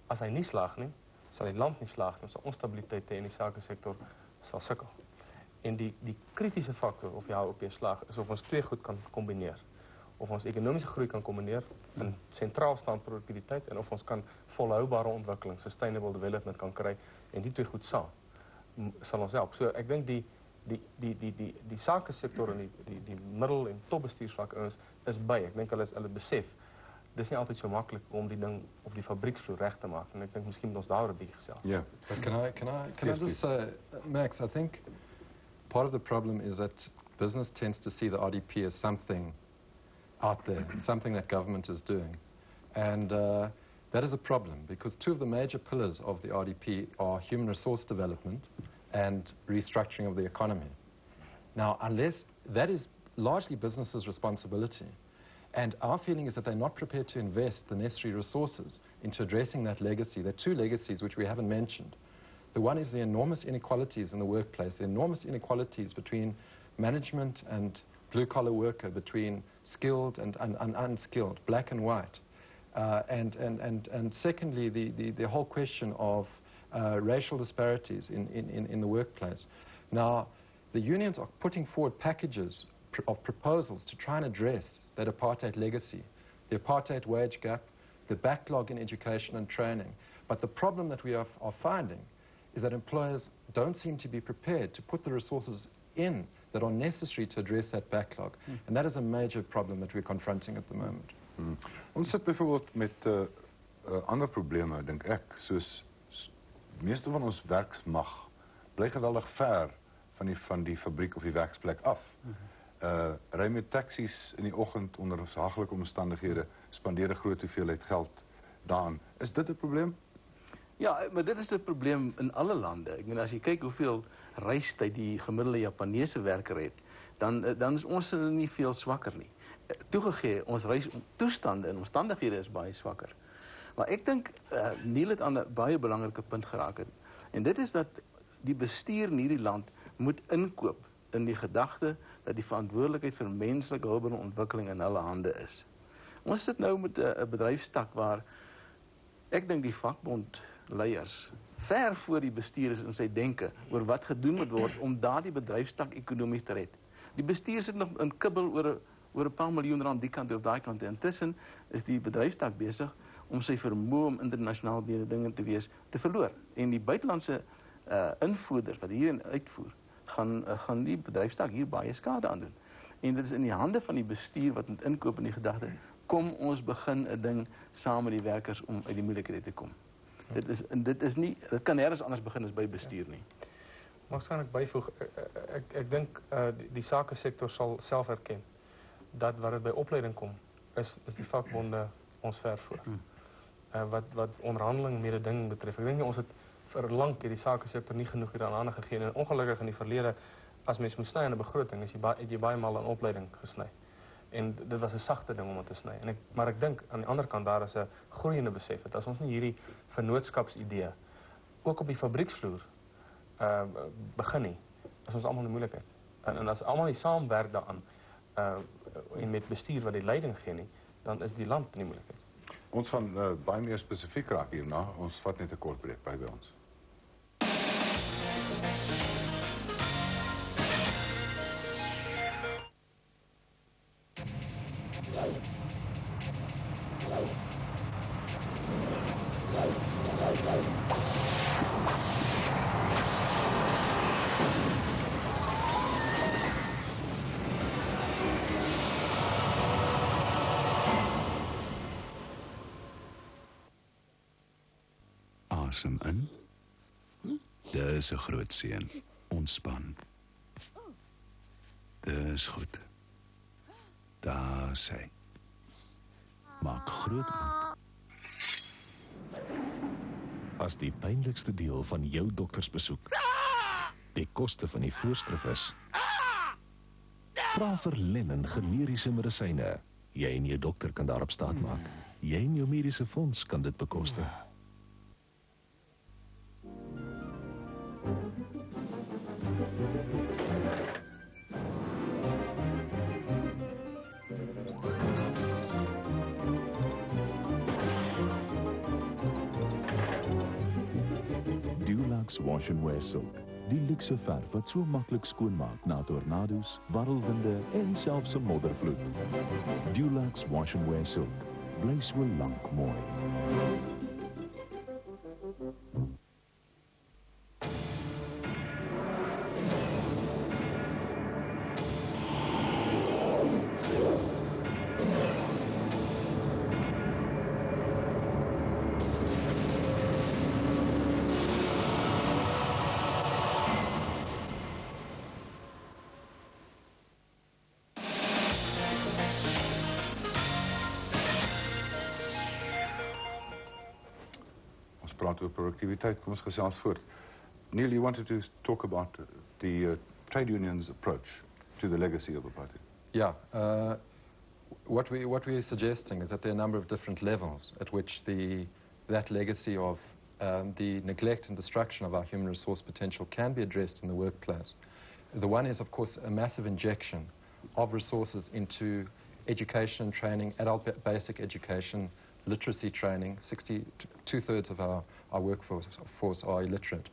as hy nie slaag nie, sal die land nie slaag nie, sal onstabiliteit hê in die sakesektor sal sukkel. En die kritiese faktor of jy hou op jy slaag is of ons twee goed kan kombineer. Of ons ekonomiese groei kan kombineer in sentraal staan produktiwiteit en of ons kan volhoubare ontwikkeling, sustainable development kan kry en die twee goed saam sal ons help. So ek dink die sakesektor en die middel- en topbestuursvlak is by. Ek dink hulle besef dis nie altyd so maklik om die ding op die fabrieksvloer reg te maak en ek dink miskien moet ons daaroor 'n bietjie gesels. Yeah. But can I just say, Max, I think part of the problem is that business tends to see the RDP as something out there, something that government is doing. And that is a problem because two of the major pillars of the RDP are human resource development and restructuring of the economy. Now, unless that is largely business's responsibility, and our feeling is that they're not prepared to invest the necessary resources into addressing that legacy. There are two legacies which we haven't mentioned. The one is the enormous inequalities in the workplace, the enormous inequalities between management and blue-collar worker, between skilled and unskilled, black and white. And secondly, the whole question of racial disparities in the workplace. Now, the unions are putting forward packages of proposals to try and address that apartheid legacy, the apartheid wage gap, the backlog in education and training. But the problem that we are finding is that employers don't seem to be prepared to put the resources in that are necessary to address that backlog. And that is a major problem that we're confronting at the moment. Ons sit byvoorbeeld met ander probleme, dink ek, soos meeste van ons werksmag bly geweldig ver van die fabriek of die werksplek af. Ry met taksies in die oggend onder haglike omstandighede, spandeer 'n groot hoeveelheid geld daaraan. Is dit 'n probleem? Ja, maar dit is 'n probleem in alle lande. Ek meen as jy kyk hoeveel reistyd die gemiddelde Japaneese werker het, dan is ons nie veel swakker nie. Toegegee, ons reistoestande en omstandighede is baie swakker. Maar ek dink Neil het aan 'n baie belangrike punt geraak het. En dit is dat die bestuur in hierdie land moet inkoop in die gedagte dat die verantwoordelikheid vir menslike hulpbron ontwikkeling in hulle hande is. Ons sit nou met 'n bedryfstak waar ek dink die vakbondleiers ver voor die bestuur is in sy denke oor wat gedoen moet word om daardie bedryfstak ekonomies te red. Die bestuur sit nog in kibbel oor 'n paar miljoen rand die kant of daai kant. Intussen is die bedryfstak besig om sy vermoë om internasionaal mededingend te wees te verloor. En die buitelandse invoerders wat hierin uitvoer, gaan die bedryfstak hier baie skade aan doen. En dit is in die hande van die bestuur wat moet inkoop in die gedagte, kom ons begin 'n ding saam met die werkers om uit die moeilikhede te kom. Dit kan nêrens anders begin as by bestuur nie. Maar kan ek byvoeg, ek dink die sakesektor sal self erken dat wat dit by opleiding kom, is die vakbonde ons ver voor. Wat onderhandeling mededinging betref. Ek dink nie ons het vir lank hierdie sakesektor nie genoeg hieraan gegee en ongelukkig in die verlede as mens moet sny in 'n begroting, het jy baie maal aan opleiding gesny. En dit was 'n sagte ding om te sny. Maar ek dink aan die ander kant daar is 'n groeiende besef dat as ons nie hierdie vennootskapsidee ook op die fabrieksvloer begin nie, is ons almal in moeilikheid. En as almal nie saamwerk daaraan en met bestuur wat die leiding gee nie, dan is die land in die moeilikheid. Ons gaan baie meer spesifiek raak hierna. Ons vat net 'n kort breek by ons. Asem in. Dis 'n groot seën. Ontspan. Dis goed. Daar sê. Maak groot oop. As die pynlikste deel van jou doktersbesoek die koste van die voorskrif is, vra vir Lennon generiese medisyne. Jy en jou dokter kan daarop staat maak. Jy en jou mediese fonds kan dit bekostig. Dulux Wash and Wear Silk. Die luxe verf wat so maklik skoonmaak na tornado's, warrelwinde en selfs 'n moddervloed. Dulux Wash and Wear Silk. Bly so lank mooi. Praat oor produktiwiteit, kom ons gesels voort. Neil, you wanted to talk about the trade unions' approach to the legacy of apartheid. Yeah, what we're suggesting is that there are a number of different levels at which that legacy of the neglect and destruction of our human resource potential can be addressed in the workplace. The one is, of course, a massive injection of resources into education and training, adult basic education, literacy training. 2/3 of our workforce are illiterate.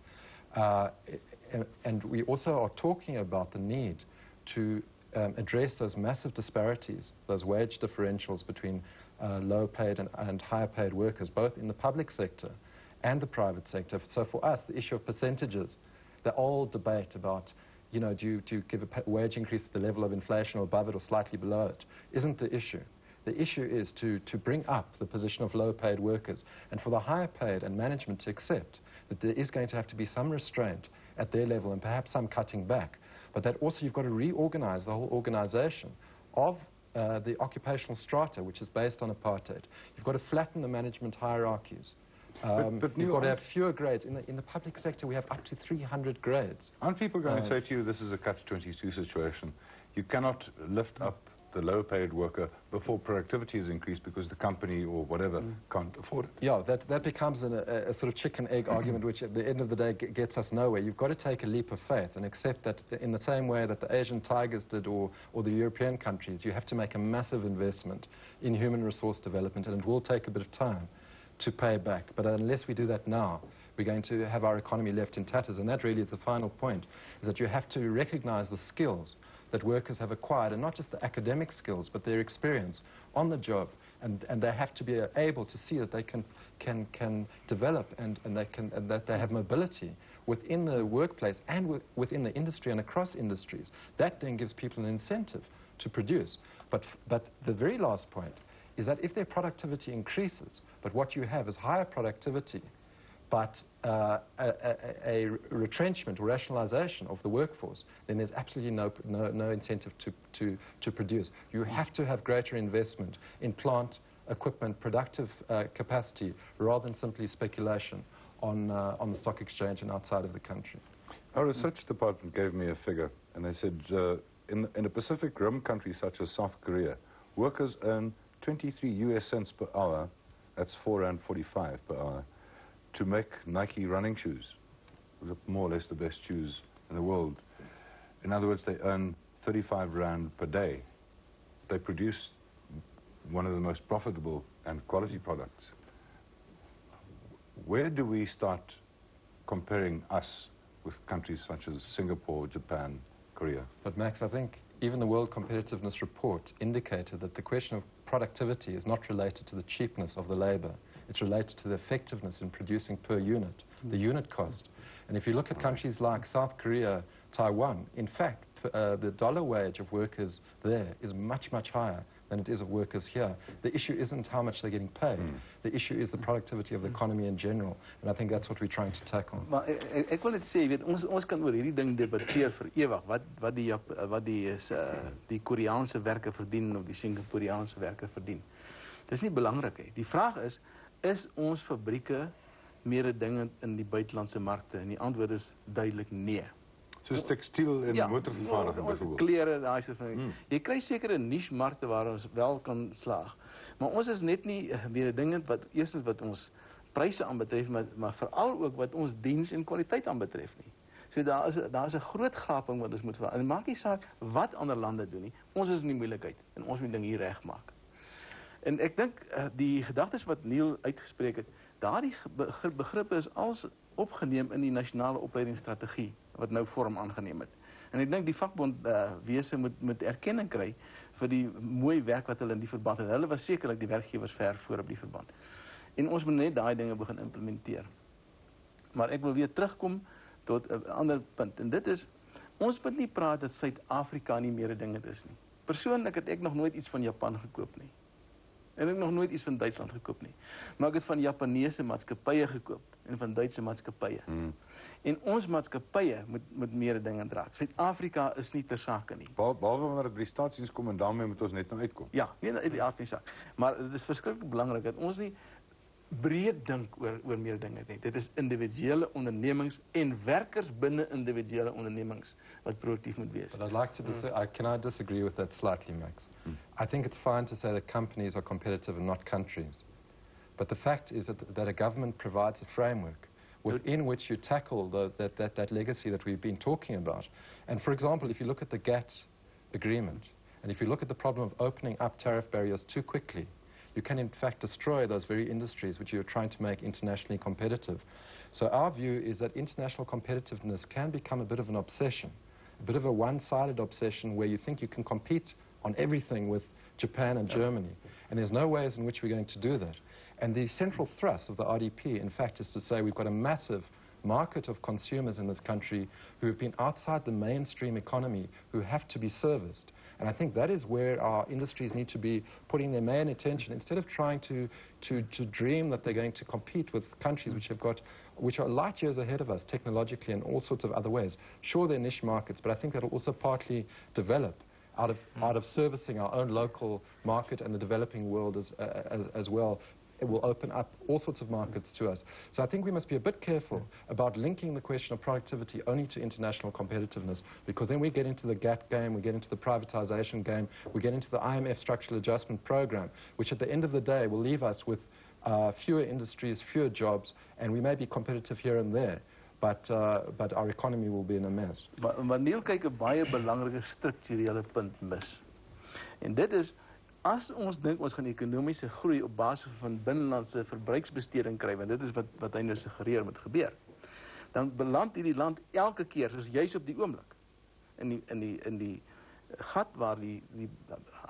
And we also are talking about the need to address those massive disparities, those wage differentials between low-paid and higher-paid workers, both in the public sector and the private sector. So for us, the issue of percentages, the old debate about, you know, do you give a wage increase at the level of inflation or above it or slightly below it, isn't the issue. The issue is to bring up the position of low-paid workers and for the higher-paid and management to accept that there is going to have to be some restraint at their level and perhaps some cutting back. But that also you've got to reorganize the whole organization of the occupational strata, which is based on apartheid. You've got to flatten the management hierarchies. But you've got to have fewer grades. In the public sector, we have up to 300 grades. Aren't people going to say to you, this is a catch-22 situation? You cannot lift up the low-paid worker before productivity is increased because the company or whatever can't afford it. Yeah, that becomes a sort of chicken-egg argument, which at the end of the day gets us nowhere. You've got to take a leap of faith and accept that in the same way that the Asian tigers did or the European countries, you have to make a massive investment in human resource development, and it will take a bit of time to pay back. But unless we do that now, we're going to have our economy left in tatters, and that really is the final point, is that you have to recognize the skills that workers have acquired, and not just the academic skills, but their experience on the job, and they have to be able to see that they can develop and that they have mobility within the workplace and within the industry and across industries. That then gives people an incentive to produce. But the very last point is that if their productivity increases, but what you have is higher productivity, but a retrenchment or rationalization of the workforce, then there's absolutely no incentive to produce. You have to have greater investment in plant, equipment, productive capacity, rather than simply speculation on the stock exchange and outside of the country. Our research department gave me a figure, and they said in a Pacific Rim country such as South Korea, workers earn 23 US cents per hour, that's $4.45 per hour, to make Nike running shoes, more or less the best shoes in the world. In other words, they earn 35 Rand per day. They produce one of the most profitable and quality products. Where do we start comparing us with countries such as Singapore, Japan, Korea? But Max, I think even the World Competitiveness Report indicated that the question of productivity is not related to the cheapness of the labor. It's related to the effectiveness in producing per unit, the unit cost. And if you look at countries like South Korea, Taiwan, in fact, the dollar wage of workers there is much, much higher than it is of workers here. The issue isn't how much they're getting paid. The issue is the productivity of the economy in general. And I think that's what we're trying to tackle. Maar ek wil net sê, weet, ons kan oor hierdie ding debatteer vir ewig. Wat die Koreaanse werker verdien of die Singaporeaanse werker verdien. Dis nie belangrik nie. Die vraag is ons fabrieke mededingend in die buitelandse markte? En die antwoord is duidelik nee. Soos tekstiel en motorvervaardiging byvoorbeeld. Klere, daai soort van. Jy kry sekere niche markte waar ons wel kan slaag. Maar ons is net nie mededingend eerstens wat ons pryse aanbetref, maar veral ook wat ons diens en kwaliteit aanbetref nie. So daar is 'n groot gaping wat ons moet verander. En maak nie saak wat ander lande doen nie. Ons is in die moeilikheid en ons moet ding hier regmaak. En ek dink die gedagtes wat Neil uitgespreek het, daardie begrippe is als opgeneem in die nasionale opleidingsstrategie wat nou vorm aangeneem het. En ek dink die vakbondwese moet erkenning kry vir die mooi werk wat hulle in die verband het. Hulle was sekerlik die werkgewers ver voor op die verband. En ons moet net daai dinge begin implementeer. Maar ek wil weer terugkom tot 'n ander punt. En dit is, ons moet nie praat dat Suid-Afrika nie meer 'n ding is nie. Persoonlik het ek nog nooit iets van Japan gekoop nie. En ek het nog nooit iets van Duitsland gekoop nie. Maar ek het van Japaneese maatskappye gekoop en van Duitse maatskappye. En ons maatskappye moet meer dinge dra. Suid-Afrika is nie ter sake nie. Behalwe wanneer dit by die staatsdiens kom en daarmee moet ons net nou uitkom. Ja, nee, uit die aard van die saak. Maar dit is verskriklik belangrik dat ons nie breed dink oor meer dinge nie. Dit is individuele ondernemings en werkers binne individuele ondernemings wat proaktief moet wees. But I'd like to can I disagree with that slightly, Max? I think it's fine to say that companies are competitive and not countries. But the fact is that a government provides a framework within which you tackle that legacy that we've been talking about. And for example, if you look at the GATT agreement, and if you look at the problem of opening up tariff barriers too quickly, you can in fact destroy those very industries which you're trying to make internationally competitive. So our view is that international competitiveness can become a bit of an obsession, a bit of a one-sided obsession where you think you can compete on everything with Japan and Germany. And there's no ways in which we're going to do that. And the central thrust of the RDP, in fact, is to say we've got a massive market of consumers in this country who have been outside the mainstream economy, who have to be serviced. And I think that is where our industries need to be putting their main attention, instead of trying to dream that they're going to compete with countries which are light years ahead of us technologically and all sorts of other ways. Sure, they're niche markets, but I think that'll also partly develop out of servicing our own local market and the developing world as well. It will open up all sorts of markets to us. So I think we must be a bit careful about linking the question of productivity only to international competitiveness, because then we get into the GATT game, we get into the privatization game, we get into the IMF structural adjustment program, which at the end of the day will leave us with fewer industries, fewer jobs, and we may be competitive here and there, but our economy will be in a mess. Maar Neil kyk 'n baie belangrike strukturele punt mis. En dit is, as ons dink ons gaan ekonomiese groei op basis van binnelandse verbruiksbesteding kry, want dit is wat hy nou suggereer moet gebeur, dan beland hierdie land elke keer, soos juis op die oomblik, in die gat waar die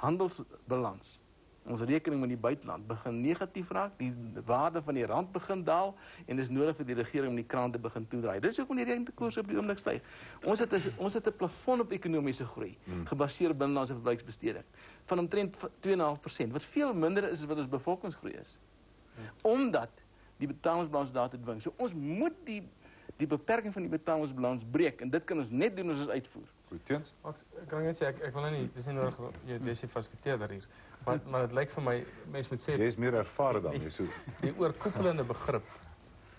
handelsbalans, ons rekening met die buiteland, begin negatief raak, die waarde van die rand begin daal, en dit is nodig vir die regering om die kraan te begin toedraai. Dit is ook wanneer die rentekoers op die oomblik styg. Ons het 'n plafon op ekonomiese groei, gebaseer op binnelandse verbruiksbesteding, van omtrent 2,5%, wat veel minder is as wat ons bevolkingsgroei is. Omdat die betalingsbalans daar te dwing. So ons moet die beperking van die betalingsbalans breek, en dit kan ons net doen as ons uitvoer. Goed, Teens? Ek kan net sê, ek wil nou nie, dis nie nodig, jy is die fasiliteerder hier, maar het lyk vir my, mens moet sê, Jy is meer ervare dan, so. Die oorkoepelende begrip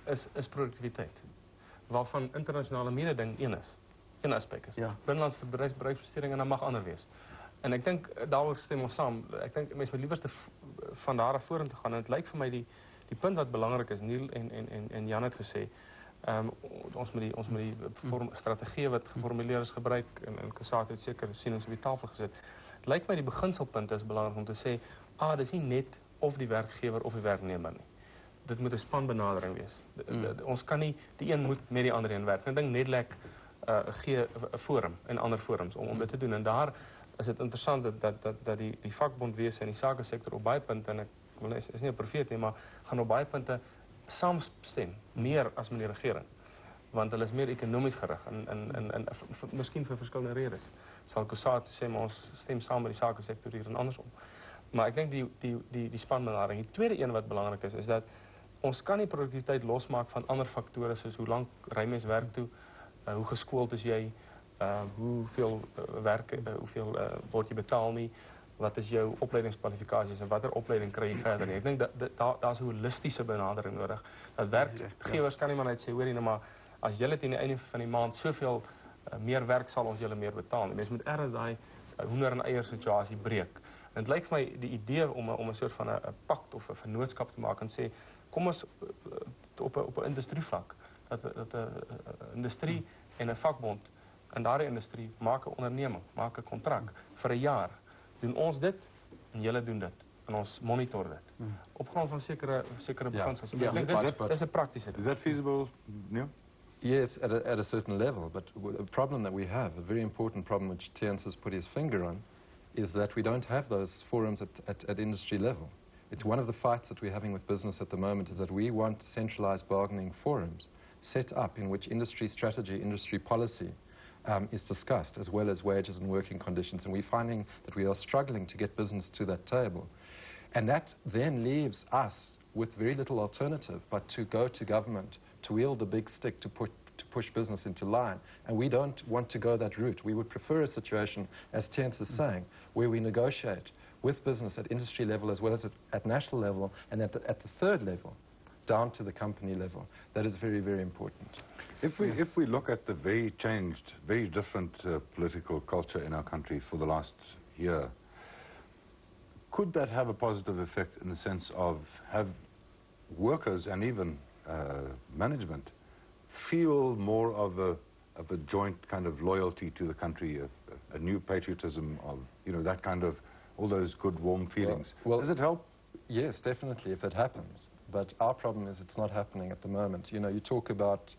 is produktiwiteit, waarvan internasionale mededing een aspek is. Ja. Binnelands verbruiksbesteding, en dan mag ander wees. En ek dink, daaroor stem ons saam, ek dink, mens moet liewerste van daar af vorentoe gaan, en het lyk vir my die punt wat belangrik is, Neil en Jan het gesê, ons moet die strategie wat geformuleer is gebruik, en Kasaat het seker sienings op die tafel gesit. Het lyk my die beginselpunt is belangrik om te sê, dis nie net of die werkgewer of die werknemer nie. Dit moet 'n spanbenadering wees. Ons kan nie, die een moet met die ander een werk. Ek dink Nedlek gee 'n forum en ander forums om dit te doen. En daar is dit interessant dat die vakbondwese en die sakesektor op baie punte, en ek is nie 'n profeet nie, maar gaan op baie punte saamstem, meer as met die regering. Want hulle is meer ekonomies gerig, en miskien vir verskillende redes. Sal Kosaat sê, maar ons stem saam met die sakesektor hier en andersom. Maar ek dink die spanbenadering. Die tweede een wat belangrik is dat ons kan nie produktiwiteit losmaak van ander faktore, soos hoe lank ry mens werk toe, hoe geskoold is jy, hoeveel word jy betaal nie, wat is jou opleidingskwalifikasies en watter opleiding kry jy verder nie. Ek dink daar's 'n holistiese benadering nodig. Dat werkgewers kan nie maar net sê, hoor jy nou maar, as julle teen die einde van die maand soveel meer werk, sal ons julle meer betaal nie. Mens moet ergens daai hoender en eier situasie breek. En dit lyk vir my die idee om 'n soort van 'n pakt of 'n vennootskap te maak en sê, kom ons op 'n industrievlak, dat 'n industrie en 'n vakbond in daardie industrie maak 'n onderneming, maak 'n kontrak vir 'n jaar. Doen ons dit en julle doen dit. en ons monitor dit. Op grond van sekere beginsels. Ja, Ek dink dis 'n praktiese ding. Is that feasible, Neil? Yes, at a certain level, but a problem that we have, a very important problem which Terence has put his finger on, is that we don't have those forums at industry level. It's one of the fights that we're having with business at the moment, is that we want centralized bargaining forums set up in which industry strategy, industry policy is discussed, as well as wages and working conditions. And we're finding that we are struggling to get business to that table. And that then leaves us with very little alternative but to go to government, to wield the big stick to push business into line. And we don't want to go that route. We would prefer a situation, as Terence is saying, where we negotiate with business at industry level as well as at national level, and at the third level, down to the company level. That is very, very important. If we look at the very changed, very different political culture in our country for the last year, could that have a positive effect in the sense of have workers and even management feel more of a joint kind of loyalty to the country, a new patriotism of, that kind of, all those good, warm feelings? Well, does it help? Yes, definitely, if it happens. But our problem is it's not happening at the moment. You talk about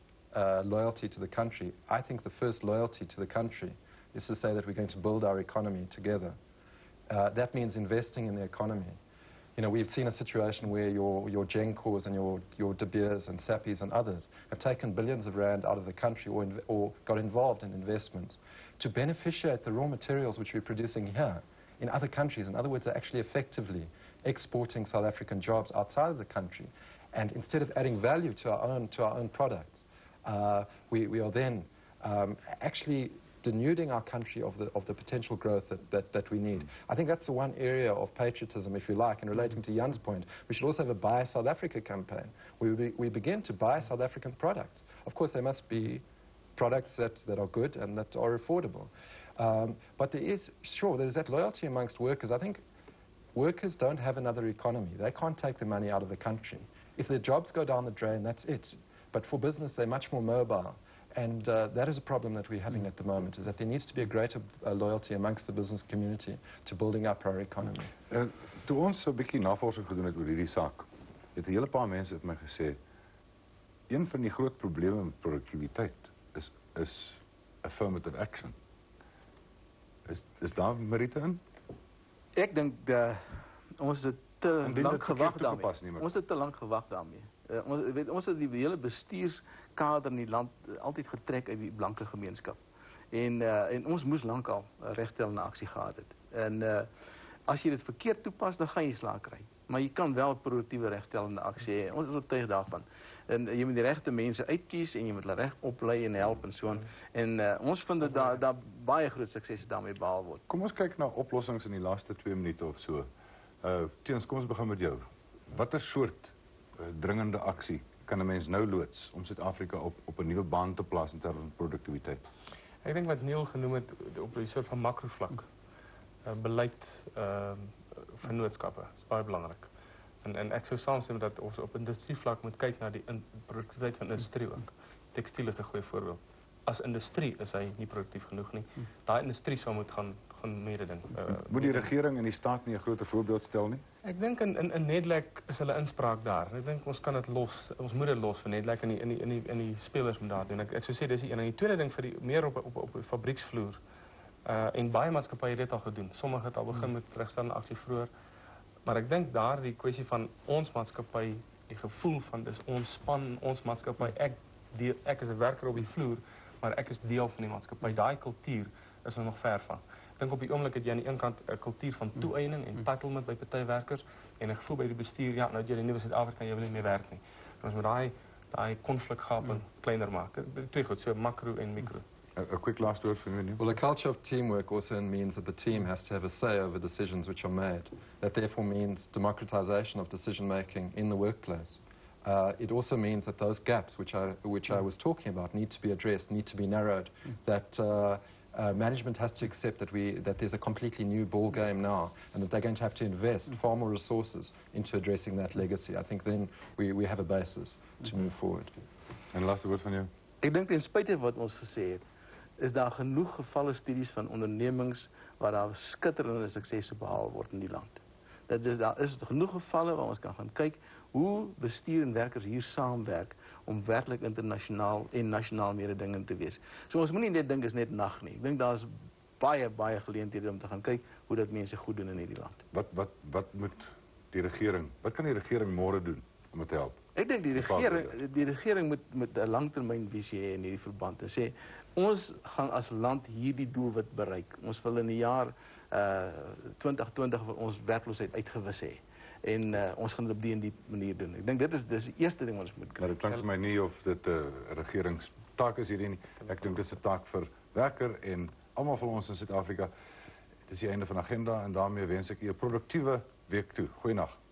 loyalty to the country. I think the first loyalty to the country is to say that we're going to build our economy together. That means investing in the economy. We've seen a situation where your Gencors and your De Beers and Sappies and others have taken billions of rand out of the country or got involved in investments to beneficiate the raw materials which we're producing here in other countries. In other words, they're actually effectively exporting South African jobs outside of the country. And instead of adding value to our own products, we are then actually denuding our country of the potential growth that we need. I think that's the one area of patriotism, if you like, and relating to Jan's point. We should also have a Buy South Africa campaign. We begin to buy South African products. Of course, they must be products that are good and that are affordable. But there's that loyalty amongst workers. I think workers don't have another economy. They can't take the money out of the country. If their jobs go down the drain, that's it. But for business, they're much more mobile. And that is a problem that we're having at the moment, is that there needs to be a greater loyalty amongst the business community to building up our economy. Toe ons 'n bietjie navorsing gedoen het oor hierdie saak, het 'n hele paar mense het my gesê, een van die groot probleme met produktiwiteit is affirmative action. Is daar meriete in? Ek dink ons het te lank gewag daarmee. Ons het te lank gewag daarmee. Ons het die hele bestuurskader in die land altyd getrek uit die blanke gemeenskap. En ons moes lankal regstellende aksie gehad het. En as jy dit verkeerd toepas, dan gaan jy slaag kry. Maar jy kan wel produktiewe regstellende aksie hê. Ons is oortuig daarvan. En jy moet die regte mense uitkies en jy moet hulle reg oplei en help en so. En ons vind dat daar baie groot suksesse daarmee behaal word. Kom ons kyk na oplossings in die laaste 2 minute of so. Terence, kom ons begin met jou. Watter soort dringende aksie kan 'n mens nou loods om Suid-Afrika op 'n nuwe baan te plaas in terme van produktiwiteit? Ek dink wat Neil genoem het op die soort van makrovlak. Beleid vennootskappe is baie belangrik. En ek sou saamstem dat ons op industrievlak moet kyk na die produktiwiteit van industrie ook. Tekstiel is 'n goeie voorbeeld. As industrie is hy nie produktief genoeg nie. Daai industrie sou moet gaan meeding. Moet die regering en die staat nie 'n groter voorbeeld stel nie? Ek dink in Nedlac is hulle inspraak daar. Ek dink ons kan dit los. Ons moet dit los vir Nedlac in die spelers moet daar doen. Ek sou sê dis die een. En die tweede ding vir die meer op die fabrieksvloer. En baie maatskappye het dit al gedoen. Sommige het al begin met regstellende aksie vroeër. Maar ek dink daar die kwessie van ons maatskappy, die gevoel van dis ons span, ons maatskappy, ek is 'n werker op die vloer, maar ek is deel van die maatskappy. Daai kultuur is nog ver van. Ek dink op die oomblik het jy aan die een kant 'n kultuur van toeëning en entitlement by party werkers en 'n gevoel by die bestuur, ja, nou jy die nuwe Suid-Afrika, jy wil nie meer werk nie. En ons moet daai konflikgaping kleiner maak. Twee goed, so makro en mikro. A quick last word from you. Well, a culture of teamwork also means that the team has to have a say over decisions which are made. That therefore means democratization of decision making in the workplace. It also means that those gaps which I was talking about need to be addressed, need to be narrowed. That management has to accept that there's a completely new ball game now, and that they're going to have to invest far more resources into addressing that legacy. I think then we have a basis to move forward. And last word from you. Ek dink ten spyte wat ons gesê het, is daar genoeg gevalle studies van ondernemings waar daar skitterende suksesse behaal word in die land. Daar is genoeg gevalle waar ons kan gaan kyk hoe bestuur en werkers hier saamwerk om werklik internasionaal en nasionaal mededingend te wees. So ons moenie net dink is net nag nie. Ek dink daar is baie geleenthede om te gaan kyk hoe dat mense goed doen in hierdie land. Wat moet die regering, wat kan die regering môre doen om dit te help? Ek dink die regering moet 'n langtermynvisie hê in hierdie verband en sê ons gaan as land hierdie doelwit bereik. Ons wil in die jaar 2020 ons werkloosheid uitgewis hê. En ons gaan dit op die manier doen. Ek dink dit is die eerste ding wat ons moet kry. Maar dit klink vir my nie of dit 'n regeringstaak is hierdie nie. Ek dink dit is 'n taak vir werker en almal van ons in Suid-Afrika. Dit is die einde van agenda en daarmee wens ek u 'n produktiewe week toe. Goeienaand.